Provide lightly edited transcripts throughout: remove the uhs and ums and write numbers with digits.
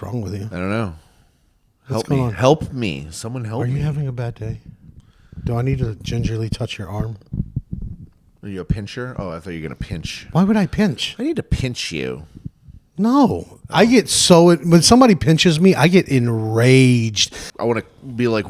wrong with you? I don't know. What's Help going me. on? Help me. Someone help Are me. you having a bad day? Do I need to gingerly touch your arm? Are you a pincher? Oh, I thought you were going to pinch. Why would I pinch? I need to pinch you. No. I get when somebody pinches me, I get enraged. I want to be like,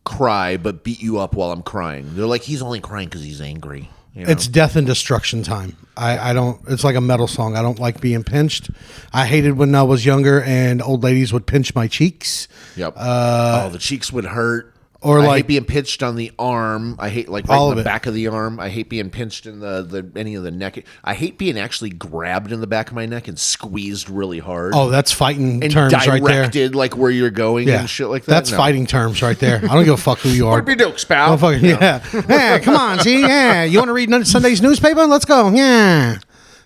cry, but beat you up while I'm crying. They're like, he's only crying because he's angry. You know? It's death and destruction time. I don't, it's like a metal song. I don't like being pinched. I hated when I was younger and old ladies would pinch my cheeks. Yep. The cheeks would hurt. Or I like hate being pinched on the arm. I hate like right all in of the it. back of the arm. I hate being pinched in the any of the neck. I hate being actually grabbed in the back of my neck and squeezed really hard. Oh, that's fighting and terms right there. directed like where you're going and shit like that. That's fighting terms right there. I don't give a fuck who you are. What dukes, pal? Yeah. Yeah, come on, see? Yeah. You want to read Sunday's newspaper? Let's go. Yeah.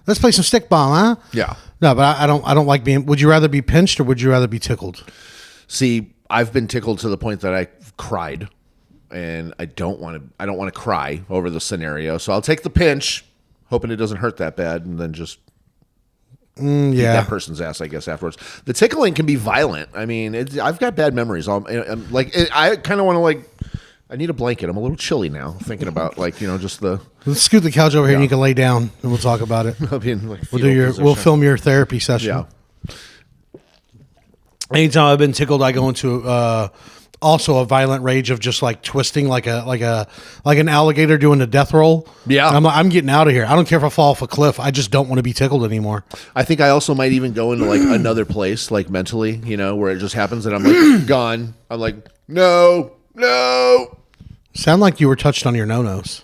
Let's play some stickball, huh? Yeah. No, but I don't like being. Would you rather be pinched or would you rather be tickled? See, I've been tickled to the point that I cried, and I don't want to cry over the scenario. So I'll take the pinch, hoping it doesn't hurt that bad, and then just beat that person's ass, I guess, afterwards. The tickling can be violent. I mean, I've got bad memories. I kind of want to I need a blanket. I'm a little chilly now, thinking about just the. Let's scoot the couch over here and you can lay down and we'll talk about it. We'll film your therapy session. Yeah. Anytime I've been tickled, I go into also a violent rage of just like twisting like an alligator doing a death roll. Yeah. And I'm getting out of here. I don't care if I fall off a cliff. I just don't want to be tickled anymore. I think I also might even go into like another place, like mentally, where it just happens and I'm like gone. I'm like, no. Sound like you were touched on your no-nos.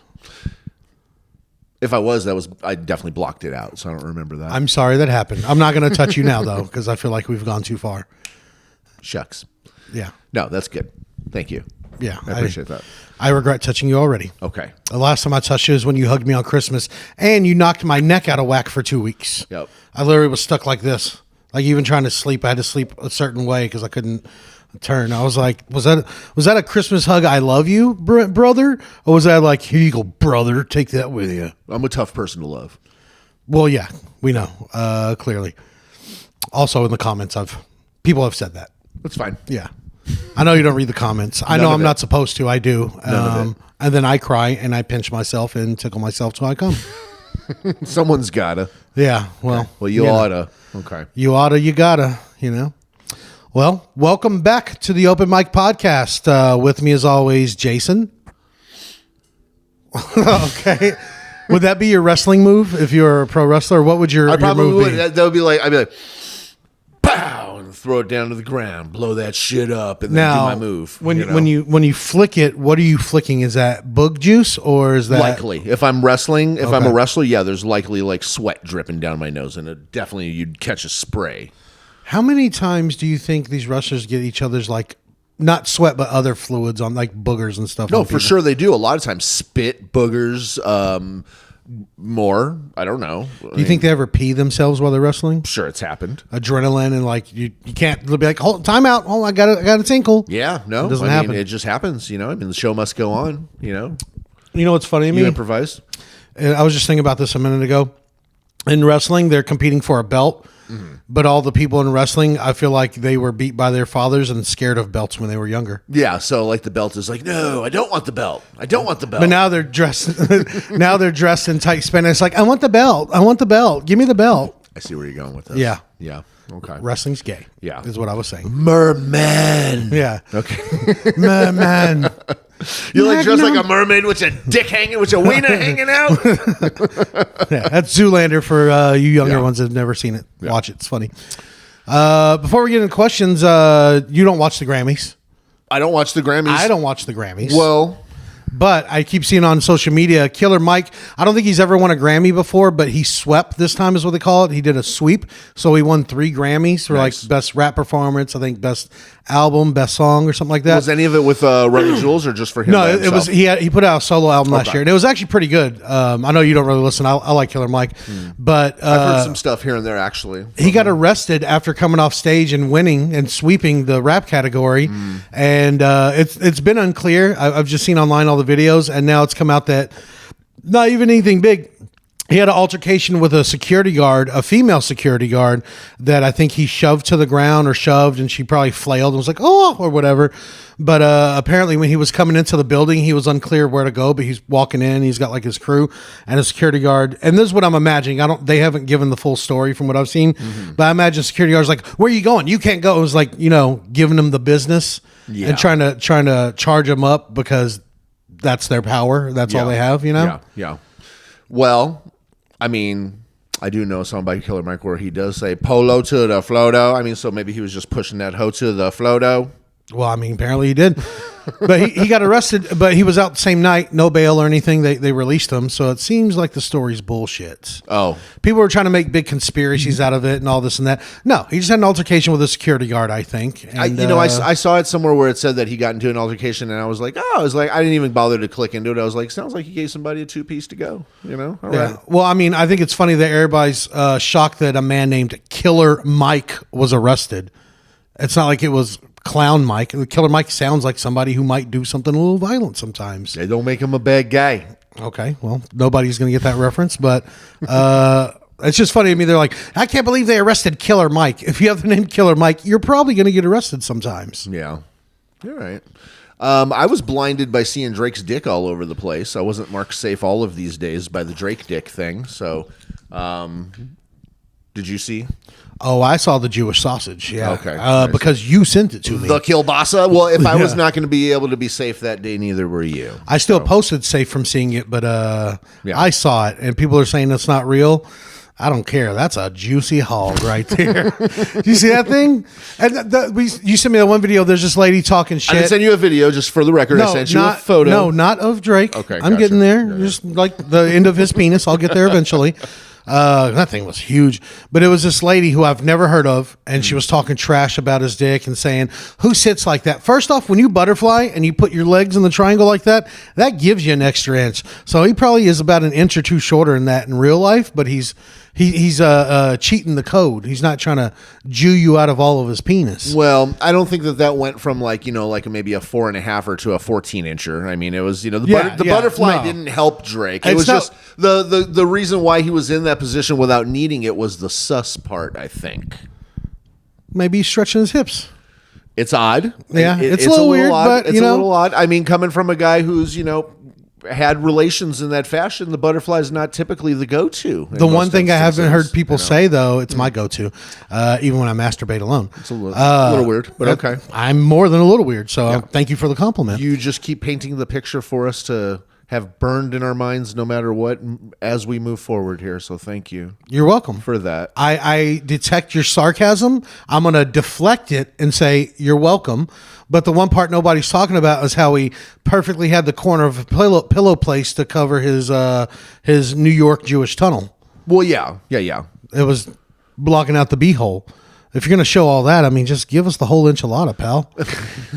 If I I definitely blocked it out, so I don't remember that. I'm sorry that happened. I'm not going to touch you now though, because I feel like we've gone too far. Shucks. Yeah. No, that's good. Thank you. Yeah. I appreciate that. I regret touching you already. Okay. The last time I touched you is when you hugged me on Christmas and you knocked my neck out of whack for 2 weeks. Yep. I literally was stuck like this. Like even trying to sleep, I had to sleep a certain way because I couldn't turn. I was like, was that a Christmas hug? I love you, brother? Or was that like, here you go, brother, take that with you? I'm a tough person to love. Well, yeah, we know, clearly. Also in the comments, people have said that. That's fine. Yeah. I know you don't read the comments. I know I'm not supposed to. I do. And then I cry and I pinch myself and tickle myself till I come. Someone's gotta. Yeah. Well, okay. Well, you oughta. Okay. You oughta, you gotta, Well, welcome back to the Open Mic Podcast. With me as always, Jason. Okay. Would that be your wrestling move if you were a pro wrestler? What would your probably move be? would. That would be like, I'd be like, pow, and throw it down to the ground, blow that shit up, and then do my move. When you flick it, what are you flicking? Is that bug juice or is that likely? If I'm wrestling, if I'm a wrestler, yeah, there's likely like sweat dripping down my nose, and definitely you'd catch a spray. How many times do you think these wrestlers get each other's like not sweat but other fluids on like boogers and stuff? No, for sure they do. A lot of times, spit, boogers, more. I don't know. Do you think they ever pee themselves while they're wrestling? Sure, it's happened. Adrenaline and like you can't. They'll be like, hold time out. Oh, I got a tinkle. Yeah, no, it doesn't happen. It just happens. The show must go on. You know what's funny to me? You improvise. I was just thinking about this a minute ago. In wrestling, they're competing for a belt. Mm-hmm. But all the people in wrestling, I feel like they were beat by their fathers and scared of belts when they were younger. Yeah, so like the belt is like, no, I don't want the belt. I don't want the belt. But now they're dressed. Now they're dressed in tight spandex. It's like, I want the belt. I want the belt. Give me the belt. I see where you're going with this. Yeah. Yeah. Okay. Wrestling's gay. Yeah, is what I was saying. Merman. Yeah. Okay. Merman. You're like dressed like a mermaid with a dick hanging, with a wiener hanging out. Yeah, that's Zoolander for you younger ones that have never seen it. Yeah. Watch it; it's funny. Before we get into questions, you don't watch the Grammys. I don't watch the Grammys. I don't watch the Grammys. Well, but I keep seeing on social media, Killer Mike. I don't think he's ever won a Grammy before, but he swept this time is what they call it. He did a sweep. So he won 3 Grammys for like best rap performance, I think best album, best song or something like that. Was any of it with Run the Jewels or just for him? No, it was he put out a solo album last year. And it was actually pretty good. I know you don't really listen. I like Killer Mike, but I've heard some stuff here and there actually. He got arrested after coming off stage and winning and sweeping the rap category. And it's been unclear. I've just seen online all the videos, and now it's come out that not even anything big. he had an altercation with a security guard, a female security guard, that I think he shoved to the ground or shoved, and she probably flailed and was like, oh, or whatever. But apparently when he was coming into the building, he was unclear where to go, but he's walking in, he's got like his crew and a security guard. And this is what I'm imagining. They haven't given the full story from what I've seen, but I imagine security guard's like, where are you going? You can't go. It was like, giving him the business and trying to charge him up because that's their power. That's all they have, Yeah. Well, I mean, I do know something about Killer Mike where he does say polo to the floto. I mean, so maybe he was just pushing that hoe to the floto. Well, I mean, apparently he did. But he got arrested, but he was out the same night, no bail or anything. They released him. So it seems like the story's bullshit. Oh. People were trying to make big conspiracies out of it and all this and that. No, he just had an altercation with a security guard, I think. And, I saw it somewhere where it said that he got into an altercation, and I was like, I didn't even bother to click into it. I was like, sounds like he gave somebody a 2-piece to go, All right. Well, I mean, I think it's funny that everybody's shocked that a man named Killer Mike was arrested. It's not like it was Clown Mike. Killer Mike sounds like somebody who might do something a little violent sometimes. They don't make him a bad guy. Okay, well, nobody's going to get that reference, but it's just funny to me. They're like, I can't believe they arrested Killer Mike. If you have the name Killer Mike, you're probably going to get arrested sometimes. Yeah. All right. I was blinded by seeing Drake's dick all over the place. I wasn't marked safe all of these days by the Drake dick thing. So, did you see? Oh, I saw the Jewish sausage. Yeah. Okay. Because you sent it to me. The kielbasa? Well, if I was not going to be able to be safe that day, neither were you. I still posted safe from seeing it, but I saw it, and people are saying it's not real. I don't care. That's a juicy hog right there. You see that thing? And you sent me that one video. There's this lady talking shit. I didn't send you a video, just for the record. I sent you a photo. No, not of Drake. Okay, I'm getting there. Just like the end of his penis. I'll get there eventually. That thing was huge, but it was this lady who I've never heard of, and she was talking trash about his dick and saying, who sits like that? First off, when you butterfly and you put your legs in the triangle like that, that gives you an extra inch. So he probably is about an inch or two shorter than that in real life, but he's cheating the code. He's not trying to Jew you out of all of his penis. Well, I don't think that went from like maybe a 4.5 or to a 14-incher. I mean, it was the butterfly didn't help Drake. It was just the reason why he was in that position without needing it was the sus part. I think maybe he's stretching his hips. It's odd. Yeah, it's a little weird, odd. but it's a little odd. I mean, coming from a guy who's had relations in that fashion, the butterfly is not typically the go-to. The one thing I haven't heard people say, though, it's my go-to, even when I masturbate alone. It's a little weird, but okay. I'm more than a little weird, so thank you for the compliment. You just keep painting the picture for us to have burned in our minds no matter what as we move forward here, so thank you. You're welcome. For that. I detect your sarcasm. I'm going to deflect it and say, you're welcome. But the one part nobody's talking about is how he perfectly had the corner of a pillow place to cover his New York Jewish tunnel. Well, yeah. It was blocking out the beehole. If you're going to show all that, I mean, just give us the whole enchilada, pal.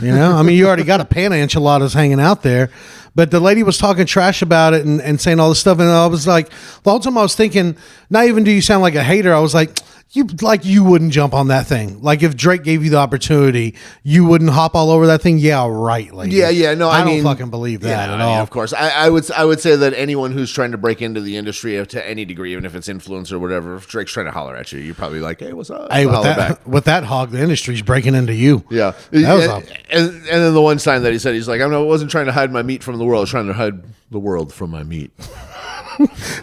I mean, you already got a pan of enchiladas hanging out there. But the lady was talking trash about it and saying all this stuff. And I was like, the whole time I was thinking, not even do you sound like a hater. I was like, you wouldn't jump on that thing. Like if Drake gave you the opportunity, you wouldn't hop all over that thing. Yeah, right. Lady. Yeah. No, I don't fucking believe that at all. Of course, I would say that anyone who's trying to break into the industry to any degree, even if it's influence or whatever, if Drake's trying to holler at you, you're probably like, hey, what's up? Hey, with that hog, the industry's breaking into you. Yeah. And then the one sign that he said, he's like, I wasn't trying to hide my meat from the world. I was trying to hide the world from my meat.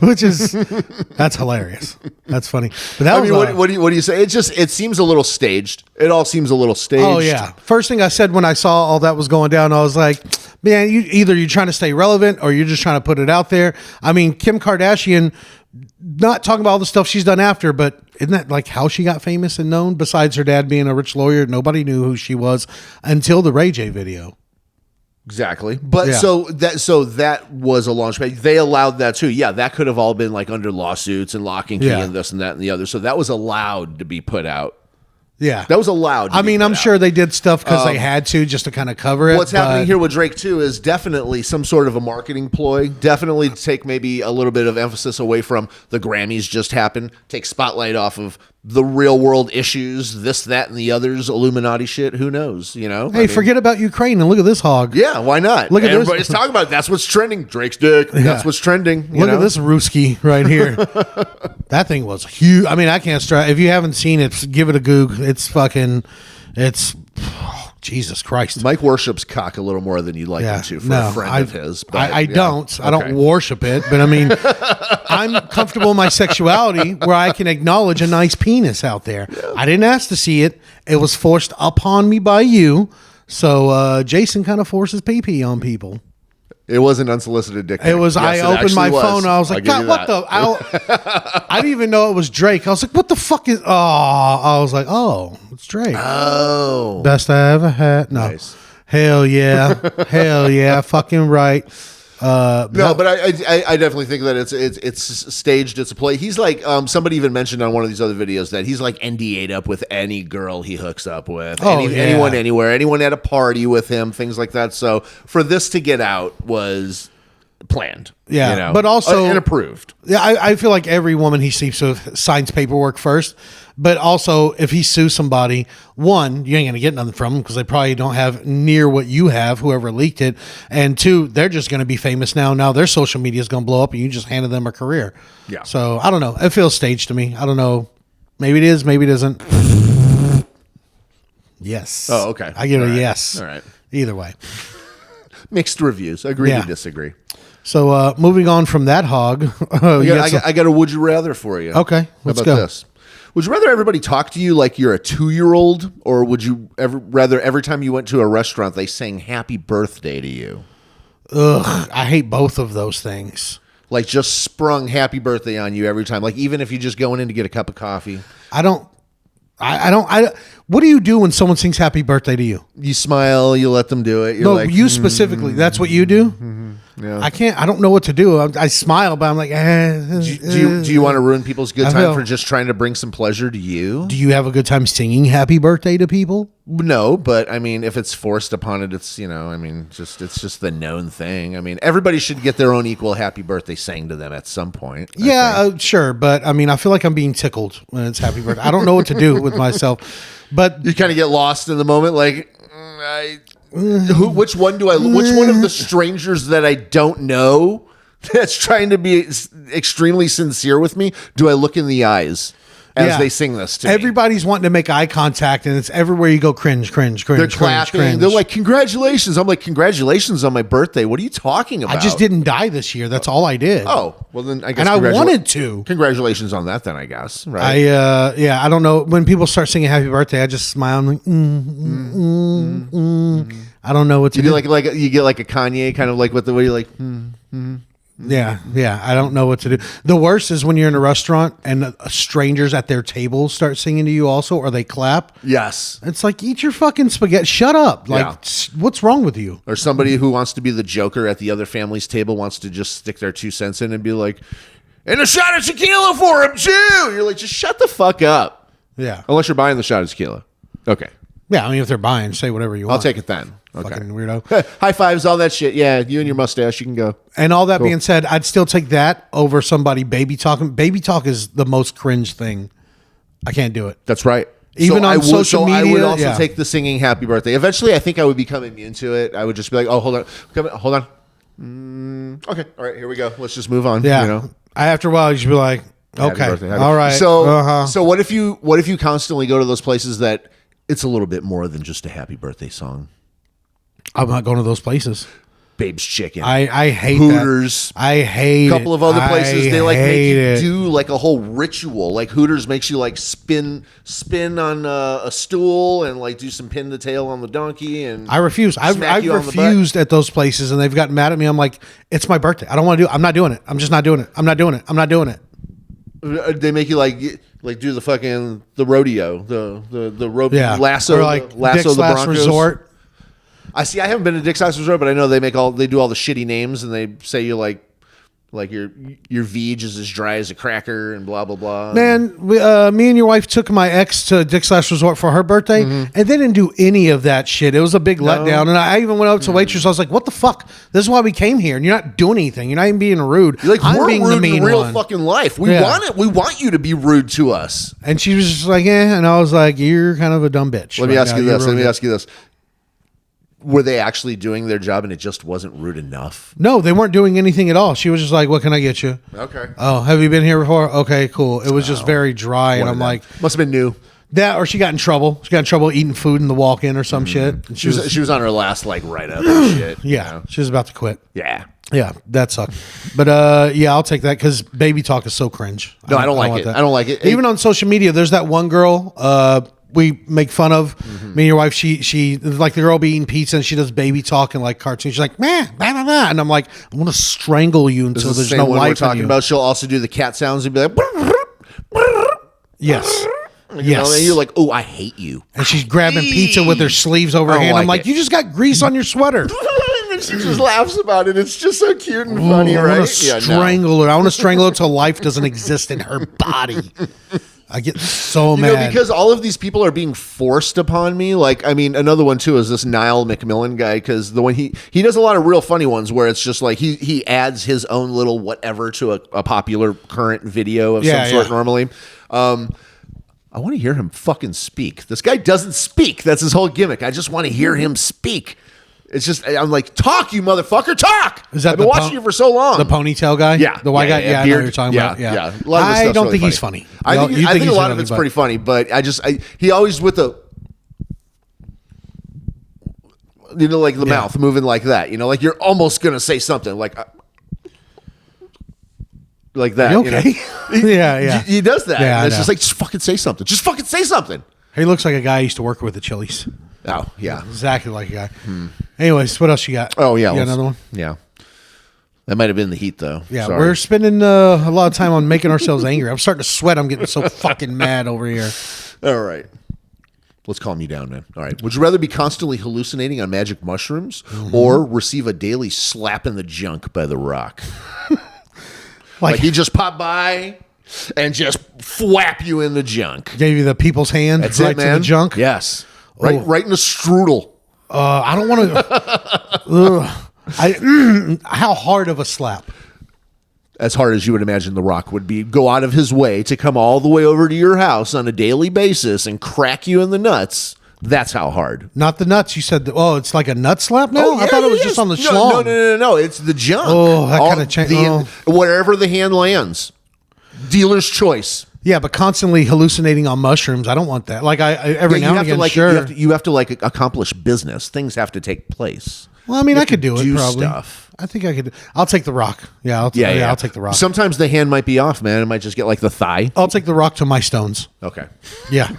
That's hilarious. That's funny. But what do you say? It seems a little staged. It all seems a little staged. Oh yeah. First thing I said when I saw all that was going down, I was like, man, either you're trying to stay relevant or you're just trying to put it out there. I mean, Kim Kardashian, not talking about all the stuff she's done after, but isn't that like how she got famous and known? Besides her dad being a rich lawyer, nobody knew who she was until the Ray J video. Exactly. But so that was a launch pad. They allowed that too. Yeah, that could have all been like under lawsuits and lock and key and this and that and the other. So that was allowed to be put out. Yeah. That was allowed. I mean, I'm sure they did stuff because they had to just to kind of cover it. What's happening here with Drake too is definitely some sort of a marketing ploy. Definitely take maybe a little bit of emphasis away from the Grammys just happened. Take spotlight off of the real world issues, this, that, and the others, Illuminati shit. Who knows? You know. Hey, forget about Ukraine and look at this hog. Yeah, why not? Look at this. Everybody's talking about it. That's what's trending. Drake's dick. That's what's trending. Look at this Ruski right here. That thing was huge. I mean, I can't stress. If you haven't seen it, give it a goog. It's fucking. It's Jesus Christ. Mike worships cock a little more than you'd like him to for a friend of his. But, I don't. I don't worship it, but I mean, I'm comfortable in my sexuality where I can acknowledge a nice penis out there. Yeah. I didn't ask to see it. It was forced upon me by you. So Jason kind of forces pee on people. It was an unsolicited dick pic. It was. Yes, I opened my phone. And I was like, God, what the? I didn't even know it was Drake. I was like, what the fuck is? Oh, I was like, oh, it's Drake. Oh, best I ever had. No, nice. Hell yeah, hell yeah, fucking right. No, but I definitely think that it's staged. It's a play. He's like somebody even mentioned on one of these other videos that he's like NDA'd up with any girl he hooks up with, anyone, anywhere, anyone at a party with him, things like that. So for this to get out was planned, but also and approved. Yeah, I feel like every woman he sleeps with signs paperwork first. But also, if he sues somebody, one, you ain't going to get nothing from them because they probably don't have near what you have, whoever leaked it. And two, they're just going to be famous now. Now their social media is going to blow up and you just handed them a career. Yeah. So, I don't know. It feels staged to me. I don't know. Maybe it is. Maybe it isn't. Yes. Oh, okay. I give it a yes. All right. Either way. Mixed reviews. Agree to disagree. So, moving on from that hog. I got a would you rather for you. Okay. Let's go. This? Would you rather everybody talk to you like you're a 2-year-old, or would you rather every time you went to a restaurant they sang happy birthday to you? Ugh, I hate both of those things. Like just sprung happy birthday on you every time. Like even if you're just going in to get a cup of coffee. I don't. What do you do when someone sings happy birthday to you? You smile, you let them do it. You're like, you specifically. That's what you do? Yeah. I don't know what to do. I smile, but I'm like, Do you want to ruin people's good time for just trying to bring some pleasure to you? Do you have a good time singing happy birthday to people? No, but I mean, if it's forced upon it, it's, it's just the known thing. I mean, everybody should get their own equal happy birthday sang to them at some point. Yeah, sure. But I mean, I feel like I'm being tickled when it's happy birthday. I don't know what to do with myself, but you kind of get lost in the moment. Like, which one of the strangers that I don't know that's trying to be extremely sincere with me do I look in the eyes as they sing this to me? Everybody's wanting to make eye contact, and it's everywhere you go. Cringe. They're clapping. Cringe. They're like, congratulations. I'm like, congratulations on my birthday. What are you talking about? I just didn't die this year. That's all I did. Oh, well then I guess. And I wanted to. Congratulations on that then, I guess. Right. I don't know. When people start singing happy birthday, I just smile. I'm like, I don't know what to do. Like you get like a Kanye kind of like with the way you're like, Yeah, I don't know what to do. The worst is when you're in a restaurant and strangers at their table start singing to you also, or they clap. Yes. It's like, eat your fucking spaghetti. Shut up. Like, what's wrong with you? Or somebody who wants to be the joker at the other family's table wants to just stick their 2 cents in and be like, and a shot of tequila for him too. You're like, just shut the fuck up. Yeah. Unless you're buying the shot of tequila. Okay. Yeah, I mean, if they're buying, say whatever you want. I'll take it then. Okay. Fucking weirdo. High fives, all that shit. Yeah, you and your mustache, you can go. And all that being said, I'd still take that over somebody baby talking. Baby talk is the most cringe thing. I can't do it. That's right. Even on social media. I would also take the singing happy birthday. Eventually, I think I would become immune to it. I would just be like, oh, hold on. Okay, all right, here we go. Let's just move on. Yeah. After a while, you should be like, okay, all right. So what if you constantly go to those places that it's a little bit more than just a happy birthday song? I'm not going to those places. Babe's Chicken. I hate Hooters. That. I hate a couple of other places. They like make you it. do like a whole ritual. Like Hooters makes you like spin on a stool and like do some pin the tail on the donkey. And I refuse. I've refused at those places, and they've gotten mad at me. I'm like, it's my birthday. I don't want to do it. I'm not doing it. I'm just not doing it. I'm not doing it. I'm not doing it. They make you like do the fucking the rodeo, the rope lasso, or like lasso Dick's the Last Broncos. Resort. I haven't been to Dick's Last Resort, but I know they do all the shitty names and they say you like Like your Veg is as dry as a cracker and blah blah blah. Man, me and your wife took my ex to Dick's Last Resort for her birthday, and they didn't do any of that shit. It was a big letdown. And I even went up to waitress. I was like, "What the fuck? This is why we came here, and you're not doing anything. You're not even being rude. You're like, I'm we're being rude the mean in real one." fucking life. We want it. We want you to be rude to us. And she was just like, "Yeah," and I was like, "You're kind of a dumb bitch." Let me ask you this. Were they actually doing their job and it just wasn't rude enough? No, they weren't doing anything at all. She was just like, "What can I get you?" Okay. Oh, have you been here before? Okay, cool. It was just very dry, and I'm like, must have been new. that, or she got in trouble. She got in trouble eating food in the walk-in or some shit. And She was on her last like write up and shit. yeah, you know? she was about to quit. Yeah. Yeah, that sucked. But yeah, I'll take that because baby talk is so cringe. No, I don't like want it. that. I don't like it. Even on social media, there's that one girl we make fun of. Me and your wife, she like the girl be eating pizza and she does baby talk and like cartoons. She's like, man, blah, blah, blah. And I'm like, I want to strangle you This until is the there's same no one we're life in talking you. about. She'll also do the cat sounds and be like, Yes. you Yes. know, and you're like, oh, I hate you. And she's grabbing pizza with her sleeves over her I don't hand. I'm like like, it. you just got grease on your sweater. And she just laughs about it. It's just so cute and funny, I right? want to strangle her. I want to strangle her till life doesn't exist in her body. I get so You mad. know, because all of these people are being forced upon me. Like, I mean, another one too is this Niall McMillan guy, because the one he does a lot of real funny ones where it's just like he adds his own little whatever to a popular current video of some sort normally. I want to hear him fucking speak. This guy doesn't speak. That's his whole gimmick. I just want to hear him speak. It's just, I'm like, talk, you motherfucker, talk. Is that I've been watching you for so long. The ponytail guy? Yeah. The white guy? Yeah, I know what you're talking about. Yeah. Yeah. A lot of this I stuff's don't really think he's funny. I think You a he's lot of funny, it's but- pretty funny, but he always with the, you know, like the mouth moving like that, you know, like you're almost going to say something like that. You You know? okay? yeah. He does that. Yeah, And I it's know. just like, just fucking say something. Just fucking say something. He looks like a guy I used to work with at Chili's. Oh, yeah. Exactly like a guy. Anyways, what else you got? Oh, yeah. You got another one? Yeah. That might have been the heat, though. Yeah, Sorry. we're spending a lot of time on making ourselves angry. I'm starting to sweat. I'm getting so fucking mad over here. All right. Let's calm you down, man. All right. Would you rather be constantly hallucinating on magic mushrooms or receive a daily slap in the junk by The Rock? Like he just popped by and just thwap you in the junk. Gave you the people's hand That's right it, man. to the junk. Yes. Right, Oh. right in the strudel. I don't want to. How hard of a slap? As hard as you would imagine The Rock would be, go out of his way to come all the way over to your house on a daily basis and crack you in the nuts. That's how hard. Not the nuts. You said, it's like a nut slap now? I thought it was just on the schlong. No. It's the junk. Oh, that kinda changed. Wherever the hand lands. Dealer's choice. Yeah, but constantly hallucinating on mushrooms. I don't want that. Like every now and again, sure. You have to like accomplish business. Things have to take place. Well, I mean, I could do it do probably. stuff. I think I could. I'll take the Rock. Yeah, I'll take the Rock. Sometimes the hand might be off, man. It might just get like the thigh. I'll take the Rock to my stones. Okay. Yeah.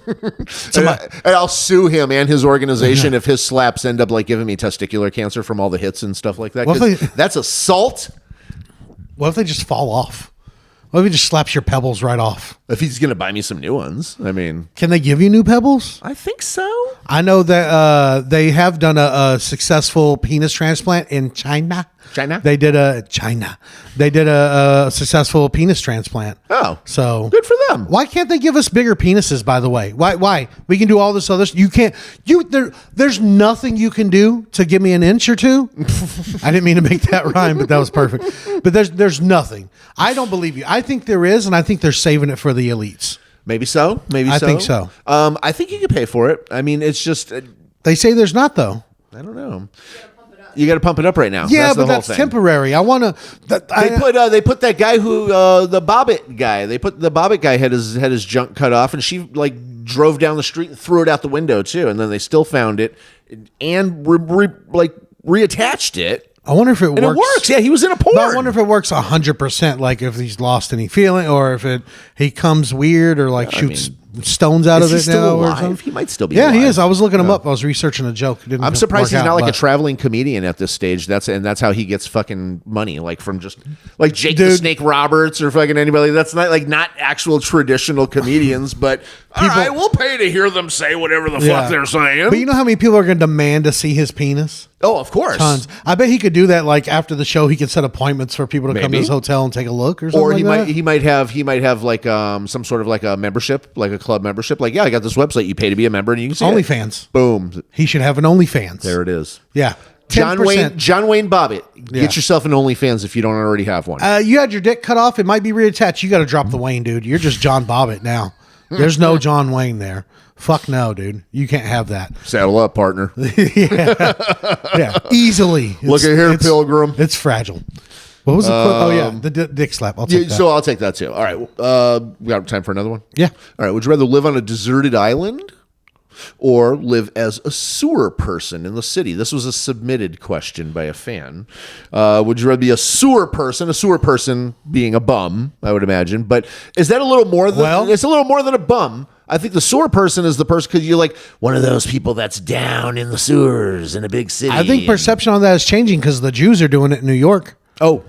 And I'll sue him and his organization if his slaps end up like giving me testicular cancer from all the hits and stuff like that. What 'Cause if that's assault. What if they just fall off? What if he just slaps your pebbles right off? If he's going to buy me some new ones, I mean, Can they give you new pebbles? I think so. I know that they have done a successful penis transplant in China. They did a successful penis transplant. Oh, So good for them. Why can't they give us bigger penises? By the way, why we can do all this other? You can't. There's nothing you can do to give me an inch or two. I didn't mean to make that rhyme, but that was perfect. But there's nothing. I don't believe you. I think there is, and I think they're saving it for the elites. Maybe so. I think so. I think you can pay for it. I mean, it's just, They say there's not though. I don't know. You got to pump it up right now. Yeah, the but whole that's thing. temporary. I want to. They put that guy who the Bobbit guy. They put the Bobbit guy had his junk cut off, and she like drove down the street and threw it out the window too. And then they still found it and reattached it. I wonder if it works. And it works. Yeah, he was in a porn. But I wonder if it works 100%. Like if he's lost any feeling, or if he comes weird, or like shoots stones out of Is he it still now, or alive? something. He might still be. Yeah, alive. he is. I was looking him up. I was researching a joke. It didn't I'm surprised work he's not out, like a but- traveling comedian at this stage. That's how he gets fucking money, like from just like Jake the Dude. Snake Roberts or fucking anybody. That's not actual traditional comedians, but All right, we'll pay to hear them say whatever the Yeah. fuck they're saying. But you know how many people are going to demand to see his penis? Oh, of course. Tons. I bet he could do that. Like after the show, he could set appointments for people to come to Maybe. his hotel and take a look, or something. Or like that. he might have like some sort of like a membership, like a club membership. Like, yeah, I got this website. You pay to be a member, and you can see it. OnlyFans. Boom. He should have an OnlyFans. There it is. Yeah. John 10%. Wayne Bobbitt. Yeah. Get yourself an OnlyFans if you don't already have one. You had your dick cut off. It might be reattached. You got to drop the Wayne, dude. You're just John Bobbitt now. There's no John Wayne there. Fuck no, dude. You can't have that. Saddle up, partner. Yeah, easily. Look at here, Pilgrim. It's fragile. What was the quote? Oh yeah, the dick slap. I'll take Yeah, that. so I'll take that too. All right. We got time for another one? Yeah. All right. Would you rather live on a deserted island or live as a sewer person in the city? This was a submitted question by a fan. Would you rather be a sewer person being a bum, I would imagine. But is that a little more than, Well- it's a little more than a bum. I think the sewer person is the person because you're like one of those people that's down in the sewers in a big city. I think perception on that is changing because the Jews are doing it in New York. Oh,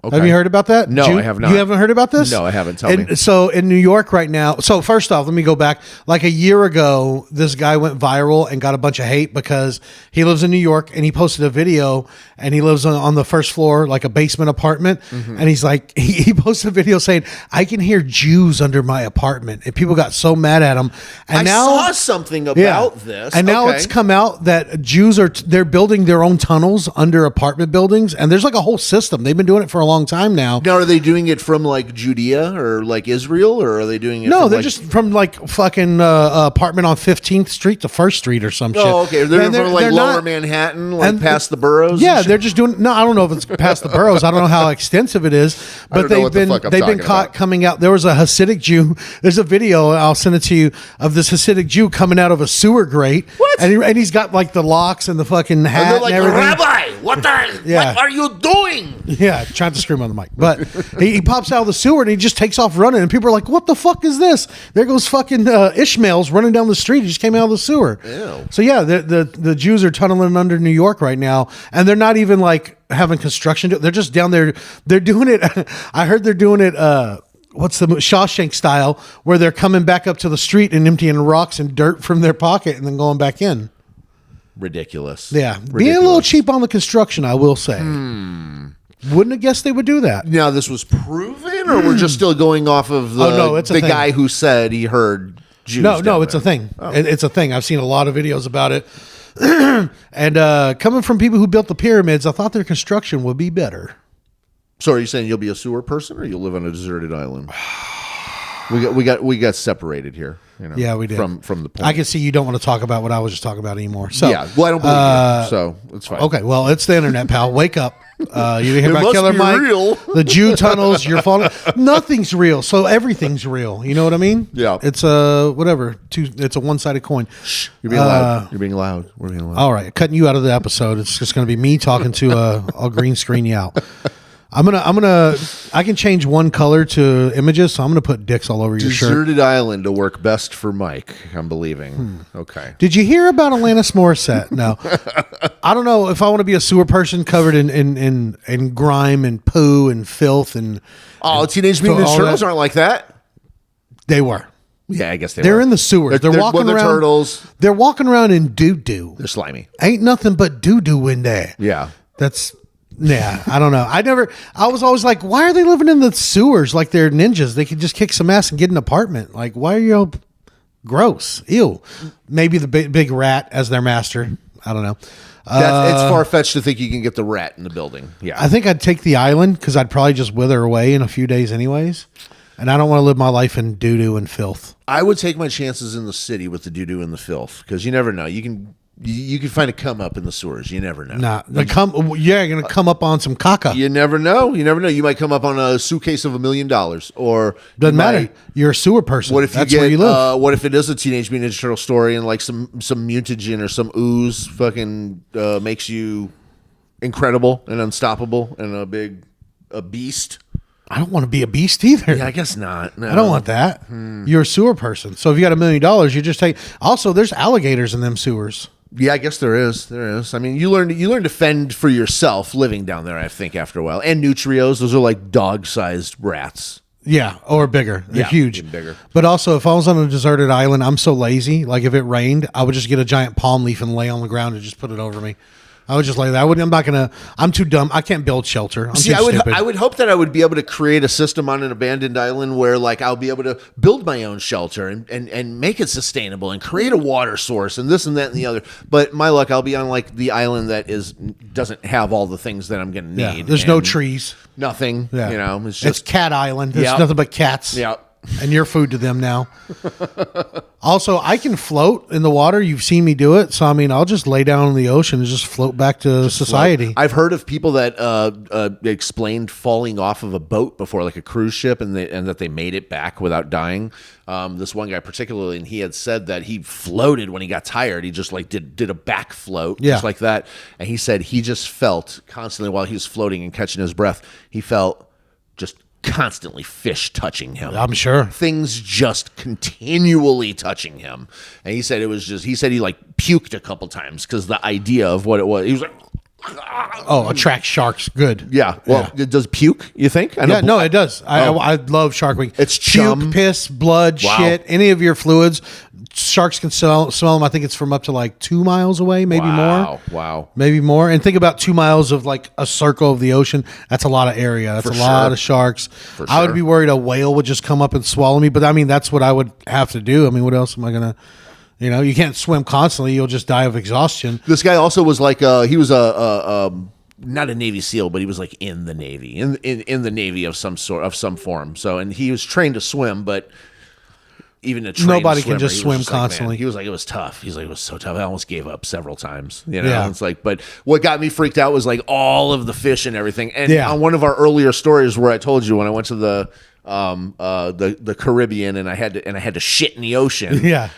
okay. Have you heard about that? No, I have not. You haven't heard about this? No, I haven't. Tell me. So in New York right now, so first off, let me go back. Like a year ago, this guy went viral and got a bunch of hate because he lives in New York and he posted a video and he lives on the first floor, like a basement apartment. Mm-hmm. And he's like, he posted a video saying, I can hear Jews under my apartment. And people got so mad at him. And I now saw something about this. And now Okay. it's come out that Jews they're building their own tunnels under apartment buildings. And there's like a whole system. They've been doing it for a long time now. Now, are they doing it from like Judea or like Israel, or are they doing it? No, from, they're like, just from like fucking apartment on 15th Street to 1st Street or some shit. Oh, okay. They're And from like they're Lower not- Manhattan, like and- past the boroughs. Yeah, and shit? they're just doing. No, I don't know if it's past the boroughs. I don't know how extensive it is, I but don't know what the fuck I'm they've been talking caught about. coming out. There was a Hasidic Jew. There's a video. I'll send it to you of this Hasidic Jew coming out of a sewer grate. What? And he's got like the locks and the fucking And hat they're and, like, everything. Rabbi, what Yeah. are you doing? Yeah, trying to scream on the mic. But he pops out of the sewer and he just takes off running. And people are like, what the fuck is this? There goes fucking Ishmael's running down the street. He just came out of the sewer. Ew. So yeah, the Jews are tunneling under New York right now. And they're not even like having construction. They're just down there. They're doing it. I heard they're doing it. What's the Shawshank style where they're coming back up to the street and emptying rocks and dirt from their pocket and then going back in. Ridiculous. Yeah. Ridiculous. Being a little cheap on the construction, I will say. Wouldn't have guessed they would do that. Now, this was proven, or we're just still going off of the, Oh, no, it's a the thing. guy who said he heard Jews? No, down it's a there? thing. It's a thing. I've seen a lot of videos about it. And coming from people who built the pyramids, I thought their construction would be better. So, are you saying you'll be a sewer person, or you'll live on a deserted island? We got separated here. You know, Yeah, we did. from the point. I can see you don't want to talk about what I was just talking about anymore. So yeah, well, I don't believe you, so it's fine. okay, well, it's the internet, pal. Wake up. You didn't hear It about must Killer be Mike? real. The Jew tunnels. You're falling. Nothing's real, so everything's real. You know what I mean? Yeah. It's a whatever. It's a one-sided coin. You're being loud. You're being loud. We're being loud. All right, cutting you out of the episode. It's just going to be me talking to I'll green screen you out. I can change one color to images, so I'm gonna put dicks all over your shirt. Deserted island to work best for Mike. I'm believing. Hmm. Okay. Did you hear about Alanis Morissette? No, I don't know if I want to be a sewer person covered in grime and poo and filth and Oh, Teenage Mutant all Ninja Turtles that- aren't like that. they were. Yeah, I guess They're were. in the sewers. They're walking they're around. turtles. They're walking around in doo doo. They're slimy. Ain't nothing but doo doo in there. Yeah. That's yeah, I don't know. I was always like, why are they living in the sewers like they're ninjas? They could just kick some ass and get an apartment. Like, why are you all gross? Ew. Maybe the big rat as their master. I don't know. It's far fetched to think you can get the rat in the building. Yeah. I think I'd take the island because I'd probably just wither away in a few days anyways. And I don't want to live my life in doo doo and filth. I would take my chances in the city with the doo doo and the filth because you never know. You can find a come up in the sewers. You never know. Nah, you're gonna come up on some caca. You never know. You never know. You might come up on a suitcase of $1 million, or Doesn't you matter. might- You're a sewer person. What if you That's get? where you live? What if it is a Teenage Mutant Ninja Turtle story and like some mutagen or some ooze fucking makes you incredible and unstoppable and a beast? I don't want to be a beast either. Yeah, I guess not. No. I don't want that. You're a sewer person. So if you got $1 million, you just take. Also, there's alligators in them sewers. Yeah, I guess there is. There is. I mean, you learn to fend for yourself living down there. I think after a while, and Nutrios, those are like dog-sized rats. Yeah, or bigger. They're Yeah, huge. even bigger. But also, if I was on a deserted island, I'm so lazy. Like if it rained, I would just get a giant palm leaf and lay on the ground and just put it over me. I would just lay there. I'm not gonna. I'm too dumb. I can't build shelter. I'm See, too stupid. I would hope that I would be able to create a system on an abandoned island where, like, I'll be able to build my own shelter and make it sustainable and create a water source and this and that and the other. But my luck, I'll be on like the island that doesn't have all the things that I'm going to need. Yeah, there's no and trees. nothing. Yeah. You know, it's It's just Cat Island. There's Yep. nothing but cats. yeah. And you're food to them now. Also, I can float in the water. You've seen me do it. So, I mean, I'll just lay down in the ocean and just float back to society. I've heard of people that explained falling off of a boat before, like a cruise ship, and that they made it back without dying. This one guy particularly, and he had said that he floated when he got tired. He just like did a back float, Yeah. just like that. And he said he just felt constantly while he was floating and catching his breath, he felt just constantly fish touching him. I'm sure. Things just continually touching him. And he said he said he like puked a couple times because the idea of what it was. He was like, Oh, attract sharks. Good. yeah. Well, it does puke, you think? I know Yeah, no, it does. I love Shark Week. It's puke, chum. piss, blood, Wow. shit, any of your fluids. Sharks can smell them. I think it's from up to like 2 miles away, maybe more. Wow. Maybe more. And think about 2 miles of like a circle of the ocean. That's a lot of area. That's For a lot sure. of sharks. For I would sure. be worried a whale would just come up and swallow me. But I mean, that's what I would have to do. I mean, what else am I going to, you can't swim constantly. You'll just die of exhaustion. This guy also was like he was not a Navy SEAL, but he was like in the Navy, in the Navy of some form. So, and he was trained to swim, but even a trained Nobody can swimmer, just he was swim like, man, constantly. he was like, it was tough. He's like, it was so tough. I almost gave up several times. You know, Yeah. it's like, but what got me freaked out was like all of the fish and everything. And Yeah. on one of our earlier stories where I told you when I went to the Caribbean and I had to shit in the ocean. Yeah.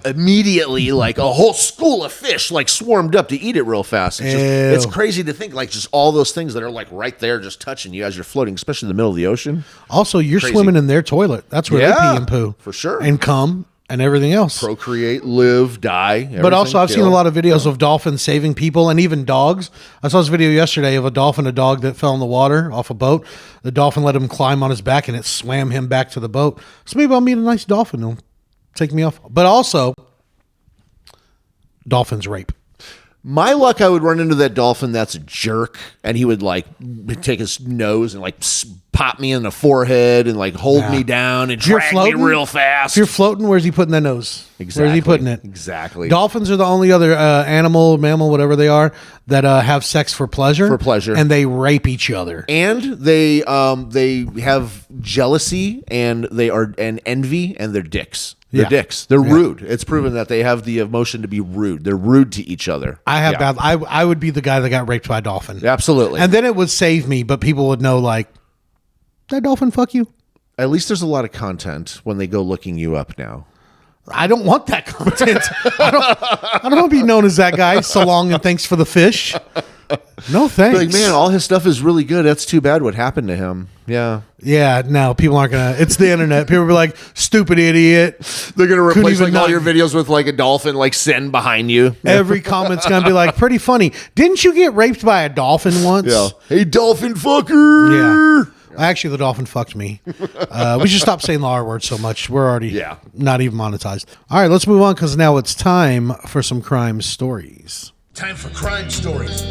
Immediately, like a whole school of fish like swarmed up to eat it real fast. It's Ew. crazy to think like just all those things that are like right there just touching you as you're floating, especially in the middle of the ocean. Also, you're Crazy. swimming in their toilet. That's where they Yeah, pee and poo. for sure. And cum and everything else. Procreate, live, die. But also, I've seen a lot of of videos of dolphins saving people and even dogs. I saw this video yesterday of a dog that fell in the water off a boat. The dolphin let him climb on his back and it swam him back to the boat. So maybe I'll meet a nice dolphin. He'll take me off. But also, dolphins rape. My luck, I would run into that dolphin that's a jerk, and he would like take his nose and like pop me in the forehead and like hold Yeah. me down and If you're drag me floating- real fast. If you're floating, where's he putting that nose? Exactly. Where's he putting it? Exactly. Dolphins are the only other mammal, whatever they are, that have sex for pleasure. For pleasure. And they rape each other. And they have jealousy and envy, and they're dicks. They're Yeah. dicks. They're rude. It's proven that they have the emotion to be rude. They're rude to each other. I have Yeah. bad. I would be the guy that got raped by a dolphin. Absolutely. And then it would save me, but people would know, like, that dolphin fuck you? At least there's a lot of content when they go looking you up now. I don't want that content. I don't want to be known as that guy. So long and thanks for the fish. No thanks. Like, man, all his stuff is really good. That's too bad what happened to him. Yeah. Yeah, no, people aren't going to. It's the internet. People will be like, stupid idiot. They're going to Couldn't replace even like all not- your videos with like a dolphin like sitting behind you. Every comment's going to be like, pretty funny. Didn't you get raped by a dolphin once? Yeah. Hey, dolphin fucker. Yeah. Actually, the dolphin fucked me. We should stop saying the R word so much. We're already not even monetized. All right, let's move on because now it's time for some crime stories. Time for crime stories.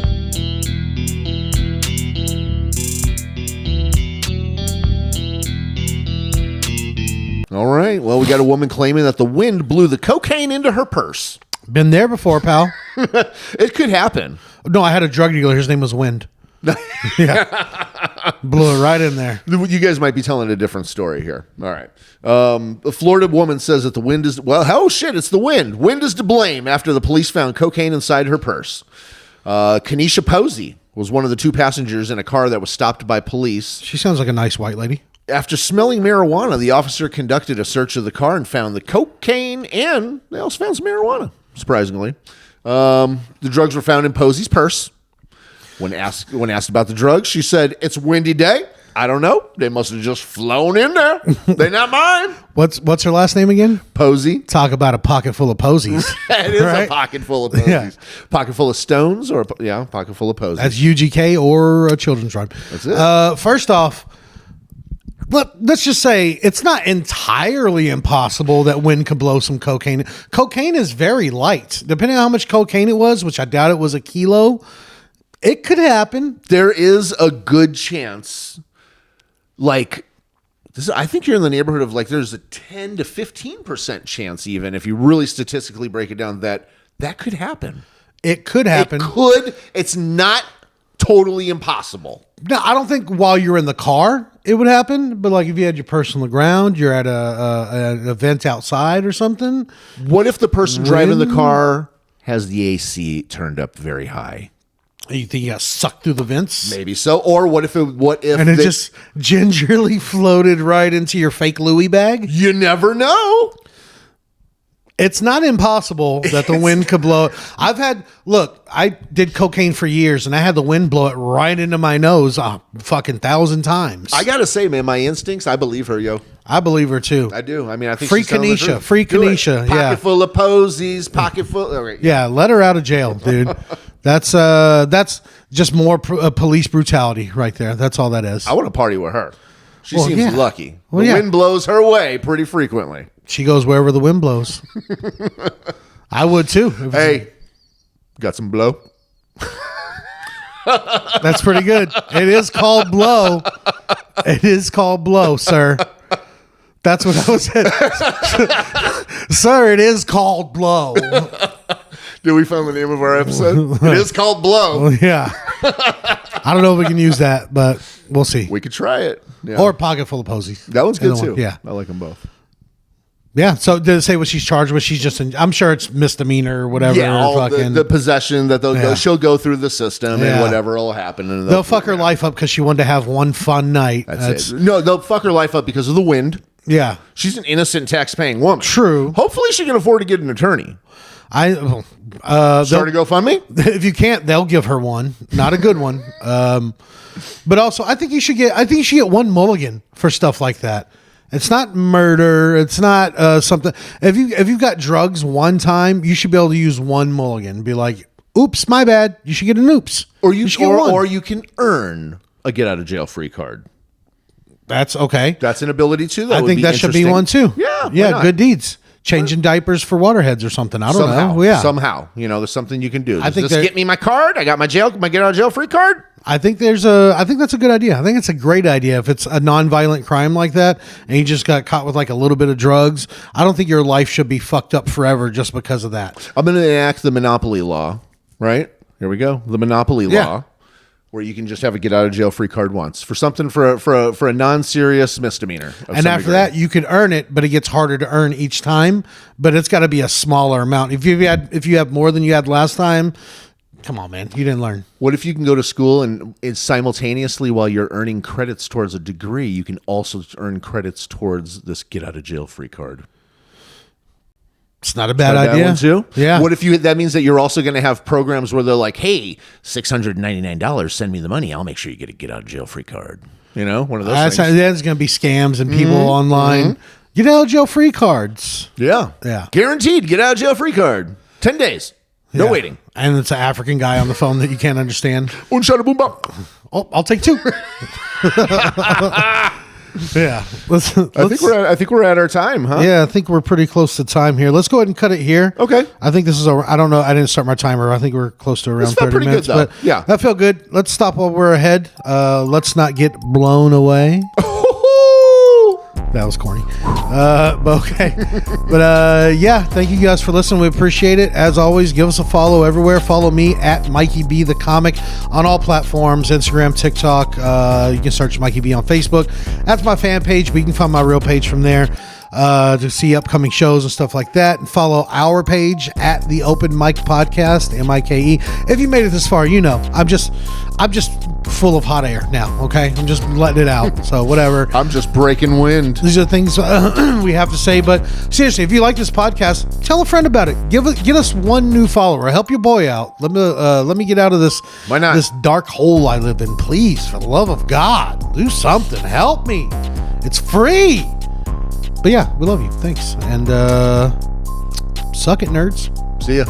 All right. Well, we got a woman claiming that the wind blew the cocaine into her purse. Been there before, pal. It could happen. No, I had a drug dealer. His name was Wind. Yeah. Blew it right in there. You guys might be telling a different story here. All right. A Florida woman says that the wind is, oh shit, it's the wind. Wind is to blame after the police found cocaine inside her purse. Kenesha Posey was one of the two passengers in a car that was stopped by police. She sounds like a nice white lady. After smelling marijuana, the officer conducted a search of the car and found the cocaine, and they also found some marijuana, surprisingly. The drugs were found in Posey's purse. When asked about the drugs, she said, "It's a windy day. I don't know. They must have just flown in there. They're not mine." What's her last name again? Posey. Talk about a pocket full of posies. It is Right? a pocket full of posies. Yeah. Pocket full of stones, or pocket full of posies. That's UGK or a children's run. That's it. First off, let's just say it's not entirely impossible that wind could blow some cocaine. Cocaine is very light. Depending on how much cocaine it was, which I doubt it was a kilo, it could happen. There is a good chance, like, I think you're in the neighborhood of, like, there's a 10 to 15% chance, even if you really statistically break it down, that could happen. It could happen. It could. It's not totally impossible. No, I don't think while you're in the car it would happen. But like if you had your purse on the ground, you're at an event outside or something. What if the person driving the car has the AC turned up very high? You think you got sucked through the vents? Maybe so. Or what if it just gingerly floated right into your fake Louis bag? You never know. It's not impossible that the wind could blow. I did cocaine for years and I had the wind blow it right into my nose fucking 1,000 times. I gotta say, man, my instincts, I believe her, yo. I believe her too. I do. I mean, I think free she's telling the Kanisha, truth. free Do it. Kanisha. Pocket full of posies, pocket full. All right. Yeah, let her out of jail, dude. That's just more police brutality right there. That's all that is. I want to party with her. She seems lucky. Well, the wind blows her way pretty frequently. She goes wherever the wind blows. I would too. Hey, got some blow? That's pretty good. It is called blow. It is called blow, sir. That's what I was saying. Sir, it is called blow. Did we find the name of our episode? It is called Blow. Yeah. I don't know if we can use that, but we'll see. We could try it. Yeah. Or Pocket Full of Posies. That one's good too. Yeah. I like them both. Yeah. So did it say what she's charged with? She's just I'm sure it's misdemeanor or whatever. Yeah, all the possession that she'll go through the system and whatever will happen. And they'll fuck her life up because she wanted to have one fun night. That's it. No, they'll fuck her life up because of the wind. Yeah. She's an innocent tax-paying woman. True. Hopefully she can afford to get an attorney. Start a GoFundMe? If you can't, they'll give her one. Not a good one. But also, I think you should get one mulligan for stuff like that. It's not murder. It's not something. If you've got drugs one time, you should be able to use one mulligan. Be like, oops, my bad. You should get an oops. Or you can earn a get out of jail free card. That's okay. That's an ability too. I think that should be one too. Yeah. Yeah. Good deeds. Changing diapers for waterheads or something. I don't know. Yeah. Somehow, there's something you can do. I think just get me my card. I got my get out of jail free card. I think that's a good idea. I think it's a great idea if it's a non-violent crime like that and you just got caught with like a little bit of drugs. I don't think your life should be fucked up forever just because of that. I'm going to enact the monopoly law, right? Here we go. The monopoly law, where you can just have a get out of jail free card once for something for a non-serious misdemeanor. And after that, you can earn it, but it gets harder to earn each time. But it's got to be a smaller amount. If you have more than you had last time, come on, man, you didn't learn. What if you can go to school and simultaneously, while you're earning credits towards a degree, you can also earn credits towards this get out of jail free card? It's not a bad idea. One too. Yeah. What if that means that you're also going to have programs where they're like, hey, $699, send me the money. I'll make sure you get a get out of jail free card. One of those things. That's going to be scams and people online. Get out of jail free cards. Yeah. Yeah. Guaranteed get out of jail free card. 10 days. No waiting. And it's an African guy on the phone that you can't understand. Oh, I'll take two. Yeah. I think we're at our time, huh? Yeah, I think we're pretty close to time here. Let's go ahead and cut it here. Okay. I think this is I don't know. I didn't start my timer. I think we're close to around 30 minutes. Good, though. But yeah. That felt good. Let's stop while we're ahead. Let's not get blown away. That was corny. But okay. But yeah, thank you guys for listening. We appreciate it. As always, give us a follow everywhere. Follow me at Mikey B the Comic on all platforms, Instagram, TikTok. You can search Mikey B on Facebook. That's my fan page, but you can find my real page from there to see upcoming shows and stuff like that. And follow our page at the Open Mic Podcast, MIKE. If you made it this far, I'm just full of hot air now. Okay, I'm just letting it out. So whatever. I'm just breaking wind. These are things we have to say. But seriously, if you like this podcast, tell a friend about it. Get us one new follower. Help your boy out. Let me get out of this. Why not? This dark hole I live in. Please, for the love of God, do something. Help me. It's free. But yeah, we love you. Thanks. And suck it, nerds. See ya.